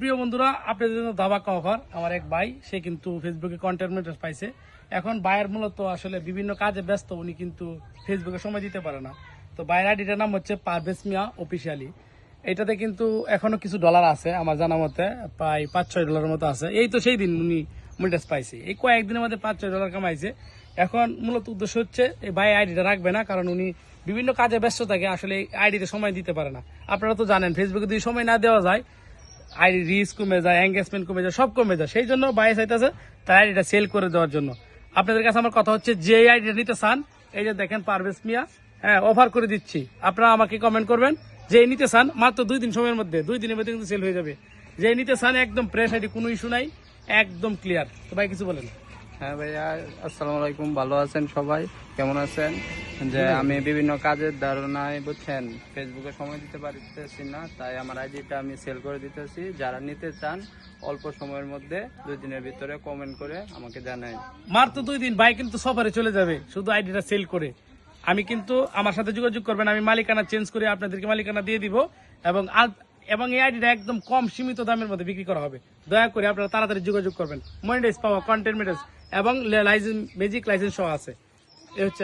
প্রিয় বন্ধুরা, আপনাদের জন্য ধামাকা অফার। আমার এক ভাই, সে কিন্তু ফেসবুকে কন্টেন্ট ক্রিয়েটর পাইছে। এখন ভাইয়ের মূলত আসলে বিভিন্ন কাজে ব্যস্ত, উনি কিন্তু ফেসবুকে সময় দিতে পারে না। তো ভাইয়ের আইডিটার নাম হচ্ছে পারভেজ মিয়া অফিসিয়ালি। এটাতে কিন্তু এখনো কিছু ডলার আছে, আমার জানা মতে প্রায় $5-6 মতো আছে। এই তো সেই দিন উনি মনিটাইজ পাইছে, এই কয়েকদিনের মধ্যে $5-6 কামাইছে। এখন মূলত উদ্দেশ্য হচ্ছে এই ভাই আইডিটা রাখবে না, কারণ উনি বিভিন্ন কাজে ব্যস্ত থাকে, আসলে এই আইডিতে সময় দিতে পারে না। আপনারা তো জানেন, ফেসবুকে যদি সময় না দেওয়া যায় আইডি রিচ কমে যায়, এঙ্গেজমেন্ট কমে যায়, সব কমে যায়। সেই জন্য বাইরে চাইতেছে তার আইডিটা সেল করে দেওয়ার জন্য। আপনাদের কাছে আমার কথা হচ্ছে, যে আইডিটা নিতে চান, এই যে দেখেন পারভেজ মিয়া, হ্যাঁ অফার করে দিচ্ছি। আপনারা আমাকে কমেন্ট করবেন যে নিতে চান, মাত্র 2 দিন সময়ের মধ্যে, 2 দিনের মধ্যে কিন্তু সেল হয়ে যাবে। যে নিতে চান একদম ফ্রেশ আইডি, কোনো ইস্যু নাই, একদম ক্লিয়ার। তো ভাই কিছু বলেন। হ্যাঁ ভাইয়া, আসসালামু আলাইকুম। ভালো আছেন সবাই? কেমন আছেন? যে আমি বিভিন্ন কাজের ধারণায় বুঝছেন ফেসবুকে সময় দিতে পারতেছি না, তাই আমার আইডিটা আমি সেল করে দিতেছি। যারা নিতে চান অল্প সময়ের মধ্যে 2 দিনের ভিতরে কমেন্ট করে আমাকে জানাই। মাত্র 2 দিন, ভাই কিন্তু সফরে চলে যাবে শুধু আইডিটা সেল করে। আমি কিন্তু আমার সাথে যোগাযোগ করবেন, আমি মালিকানা চেঞ্জ করে আপনাদেরকে মালিকানা দিয়ে দিব। এবং এই আইডিটা একদম কম সীমিত দামের মধ্যে বিক্রি করা হবে। দয়া করে আপনারা তাড়াতাড়ি যোগাযোগ করবেন। মনিটাইজ পাওয়া কন্টেন্ট মনিটাইজ এবং লাইসেন্স, বেজিক লাইসেন্স সহ আছে। এ হচ্ছে